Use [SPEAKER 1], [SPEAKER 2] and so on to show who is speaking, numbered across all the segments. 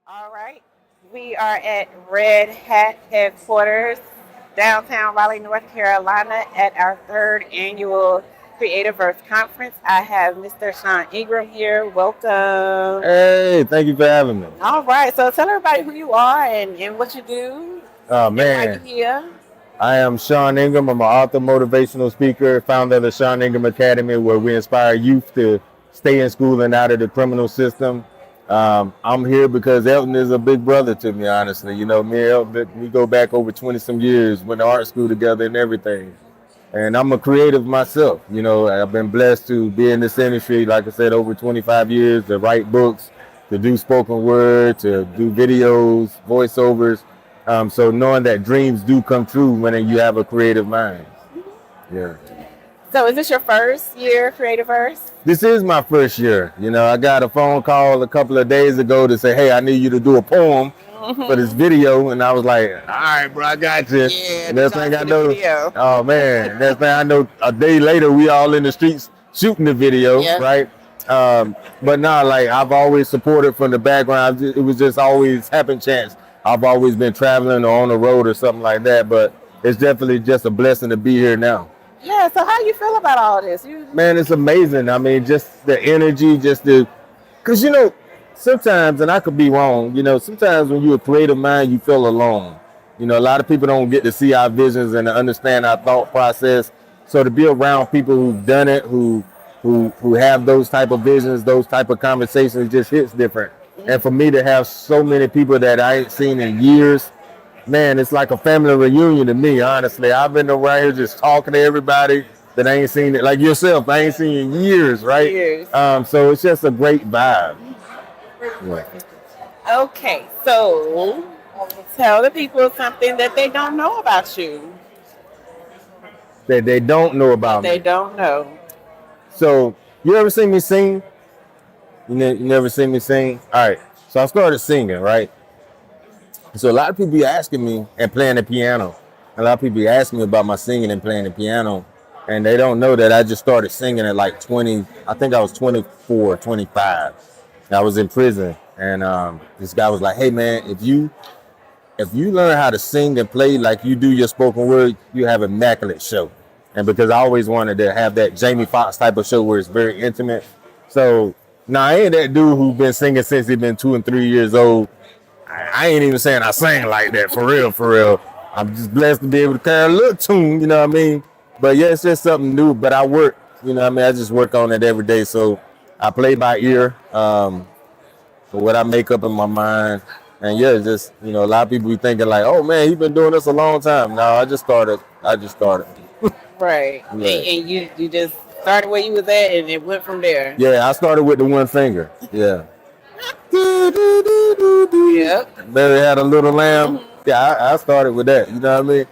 [SPEAKER 1] All right. We are at Red Hat headquarters, downtown Raleigh, North Carolina, at our third annual Creative Earth Conference. I have Mr. Sean Ingram here. Welcome.
[SPEAKER 2] Hey, thank you for having me.
[SPEAKER 1] All right. So tell everybody who you are and what you do
[SPEAKER 2] Oh
[SPEAKER 1] and why you're
[SPEAKER 2] man,
[SPEAKER 1] here.
[SPEAKER 2] I am Sean Ingram. I'm an author, motivational speaker, founder of the Sean Ingram Academy, where we inspire youth to stay in school and out of the criminal system. I'm here because Elton is a big brother to me, honestly. You know, me and Elton, we go back over 20 some years, went to art school together and everything. And I'm a creative myself. You know, I've been blessed to be in this industry, like I said, over 25 years, to write books, to do spoken word, to do videos, voiceovers. So knowing that dreams do come true when you have a creative mind. Yeah.
[SPEAKER 1] So is this your first year Creative Earth?
[SPEAKER 2] This is my first year. You know, I got a phone call a couple of days ago to say, hey, I need you to do a poem for this video. And I was like, all right, bro, I got you.
[SPEAKER 1] Yeah,
[SPEAKER 2] And
[SPEAKER 1] the
[SPEAKER 2] next thing I
[SPEAKER 1] Johnson
[SPEAKER 2] know,
[SPEAKER 1] video.
[SPEAKER 2] oh man, next thing I know, a day later, we all in the streets shooting the video,
[SPEAKER 1] Yeah.
[SPEAKER 2] right? But nah, like I've always supported from the background. It was just always happen chance. I've always been traveling or on the road or something like that. But it's definitely just a blessing to be here now.
[SPEAKER 1] Yeah. So how you feel about all this?
[SPEAKER 2] Man, it's amazing. I mean, just the energy, because sometimes, and I could be wrong, sometimes when you're a creative mind, you feel alone. You know, a lot of people don't get to see our visions and to understand our thought process. So to be around people who've done it, who have those type of visions, those type of conversations, just hits different. And for me to have so many people that I ain't seen in years, man, it's like a family reunion to me, honestly. I've been around here just talking to everybody that I ain't seen it, like yourself, I ain't seen in years, right?
[SPEAKER 1] Years.
[SPEAKER 2] So it's just a great vibe. Yeah.
[SPEAKER 1] Okay, so tell the people something that they don't know about you.
[SPEAKER 2] That they don't know about
[SPEAKER 1] They
[SPEAKER 2] me.
[SPEAKER 1] don't know.
[SPEAKER 2] So you ever seen me sing? You never seen me sing? All right. So I started singing, right? So a lot of people be asking me and playing the piano. A lot of people be asking me about my singing and playing the piano. And they don't know that I just started singing at like 20, I think I was 24, 25. I was in prison. And this guy was like, hey man, if you learn how to sing and play like you do your spoken word, you have an immaculate show. And because I always wanted to have that Jamie Foxx type of show where it's very intimate. So now I ain't that dude who's been singing since he been 2 and 3 years old. I ain't even saying I sang like that for real, for real. I'm just blessed to be able to carry a little tune, you know what I mean? But yeah, it's just something new. But I work, you know what I mean? I just work on it every day. So I play by ear for what I make up in my mind. And yeah, it's just, a lot of people be thinking like, oh man, he been doing this a long time. No, I just started.
[SPEAKER 1] Right. And,
[SPEAKER 2] Right.
[SPEAKER 1] and you just started where you was at and it went from there.
[SPEAKER 2] Yeah, I started with the one finger. Yeah.
[SPEAKER 1] Yep.
[SPEAKER 2] Mary had a little lamb. Yeah, I started with that. You know what I mean?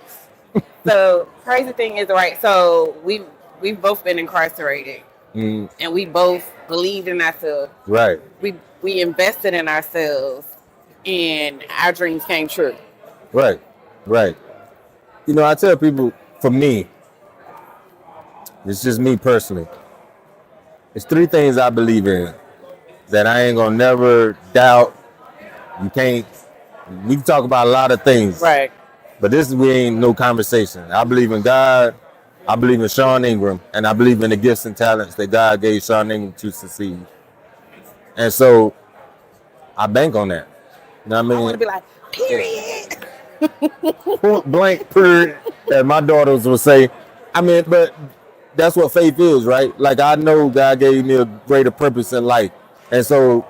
[SPEAKER 1] So crazy thing is, right, so we've both been incarcerated
[SPEAKER 2] Mm,
[SPEAKER 1] and we both believed in ourselves.
[SPEAKER 2] right.
[SPEAKER 1] We invested in ourselves and our dreams came true.
[SPEAKER 2] Right. Right. I tell people, for me, it's just me personally. It's three things I believe in that I ain't gonna never doubt. You can't. We can talk about a lot of things,
[SPEAKER 1] Right.
[SPEAKER 2] but we ain't no conversation. I believe in God. I believe in Sean Ingram, and I believe in the gifts and talents that God gave Sean Ingram to succeed. And so I bank on that. You know what I
[SPEAKER 1] I want to
[SPEAKER 2] mean?
[SPEAKER 1] be like, period.
[SPEAKER 2] Point blank, period, as my daughters would say. I mean, but that's what faith is, right? Like I know God gave me a greater purpose in life, and so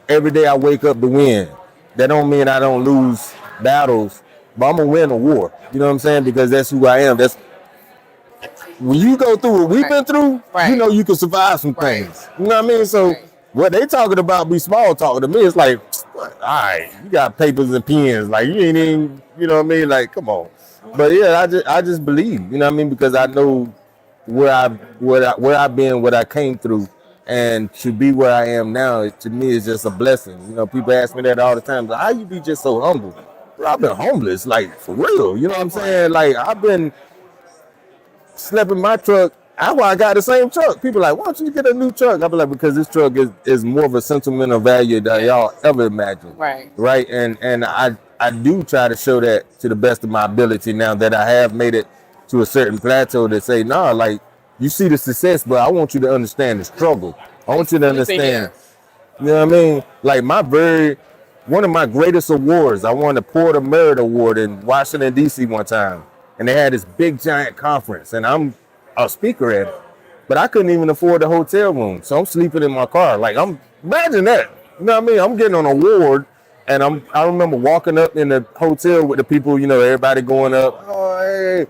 [SPEAKER 2] every day I wake up to win. That don't mean I don't lose battles, but I'm gonna win a war. You know what I'm saying? Because that's who I am. That's when you go through what we've been through,
[SPEAKER 1] Right.
[SPEAKER 2] you can survive some
[SPEAKER 1] Right.
[SPEAKER 2] things. You know what I mean? So
[SPEAKER 1] Right.
[SPEAKER 2] what they talking about be small talk to me. It's like, all right, you got papers and pens. Like you ain't even, you know what I mean? Like, come on. But yeah, I just believe, you know what I mean? Because I know where I've been, what I came through, and to be where I am now, to me is just a blessing. People ask me that all the time. Like, how you be just so humble? Bro, I've been homeless, like for real. You know what I'm saying? Like I've been slept in my truck That's why I got the same truck. People like, why don't you get a new truck? I be like, because this truck is more of a sentimental value than y'all ever imagined.
[SPEAKER 1] Right.
[SPEAKER 2] Right. And I do try to show that to the best of my ability now that I have made it to a certain plateau to say, nah, like you see the success, but I want you to understand the struggle. I want you to understand. You know what I mean? Like one of my greatest awards, I won the Port of Merit Award in Washington, D.C. one time. And they had this big giant conference and I'm a speaker at it. But I couldn't even afford the hotel room. So I'm sleeping in my car. Like imagine that. You know what I mean? I'm getting an award and I remember walking up in the hotel with the people, everybody going up. Oh, hey.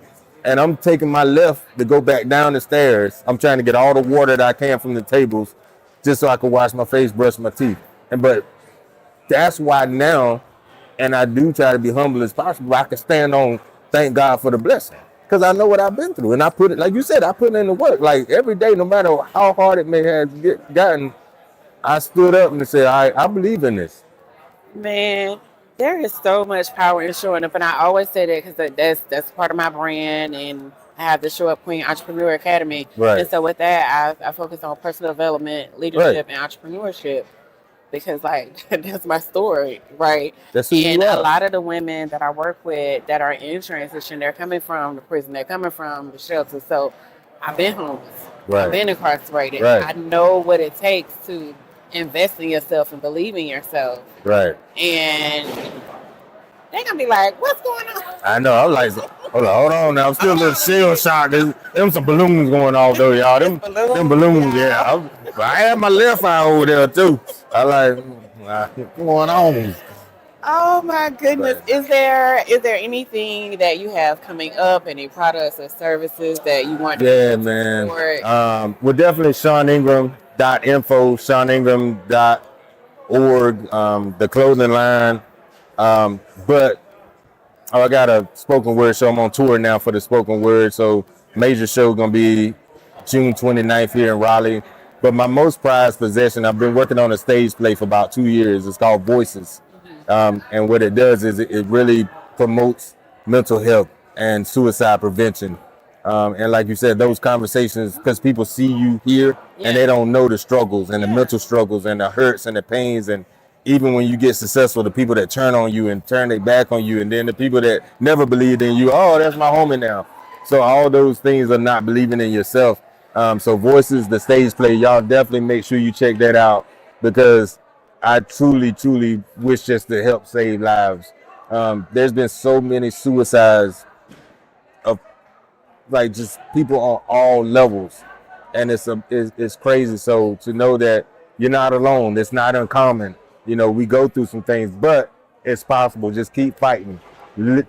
[SPEAKER 2] And I'm taking my left to go back down the stairs. I'm trying to get all the water that I can from the tables just so I can wash my face, brush my teeth. But that's why now, and I do try to be humble as possible, I can stand on thank God for the blessing. Because I know what I've been through. And I put it, like you said, I put in the work. Like every day, no matter how hard it may have gotten, I stood up and said, I believe in this.
[SPEAKER 1] Man, there is so much power in showing up, and I always say that because that's part of my brand, and I have the Show Up Queen Entrepreneur Academy,
[SPEAKER 2] Right.
[SPEAKER 1] and so with that, I focus on personal development, leadership, and entrepreneurship because like that's my story, right?
[SPEAKER 2] That's who
[SPEAKER 1] And
[SPEAKER 2] you
[SPEAKER 1] a
[SPEAKER 2] are.
[SPEAKER 1] lot of the women that I work with that are in transition, they're coming from the prison, they're coming from the shelter. So I've been homeless, I've
[SPEAKER 2] Right.
[SPEAKER 1] been incarcerated.
[SPEAKER 2] Right.
[SPEAKER 1] I know what it takes to invest in yourself and believe in yourself.
[SPEAKER 2] Right.
[SPEAKER 1] And they're gonna be like, "What's going on?"
[SPEAKER 2] I know. I was like, hold on now. I'm still a little shell shocked. Them some balloons going off though, y'all. Them balloons, yeah. I had my left eye over there too. I like, what's going on?
[SPEAKER 1] Oh my goodness!
[SPEAKER 2] Right.
[SPEAKER 1] Is there anything that you have coming up? Any products or services that you want
[SPEAKER 2] Yeah,
[SPEAKER 1] to
[SPEAKER 2] man.
[SPEAKER 1] support?
[SPEAKER 2] We're definitely SeanIngram.info, SeanIngram.org, the clothing line. But I got a spoken word show. I'm on tour now for the spoken word. So major show gonna be June 29th here in Raleigh. But my most prized possession, I've been working on a stage play for about 2 years. It's called Voices. And what it does is it really promotes mental health and suicide prevention. And like you said, those conversations, because people see you here and they don't know the struggles and the mental struggles and the hurts and the pains. And even when you get successful, the people that turn on you and turn their back on you, and then the people that never believed in you, oh, that's my homie now. So all those things are not believing in yourself. So Voices, the stage play, y'all definitely make sure you check that out because I truly, truly wish just to help save lives. There's been so many suicides of like just people on all levels, and it's crazy. So to know that you're not alone, it's not uncommon. We go through some things, but it's possible. Just keep fighting.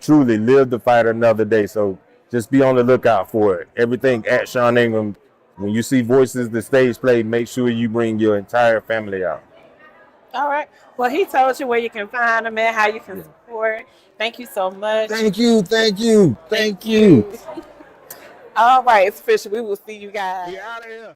[SPEAKER 2] Truly live to fight another day. So just be on the lookout for it. Everything at Sean Ingram. When you see Voices, the stage play, make sure you bring your entire family out.
[SPEAKER 1] All right. Well, he told you where you can find him and how you can support. Thank you so much.
[SPEAKER 2] Thank you.
[SPEAKER 1] All right, it's official. We will see you guys.
[SPEAKER 2] Get out of here.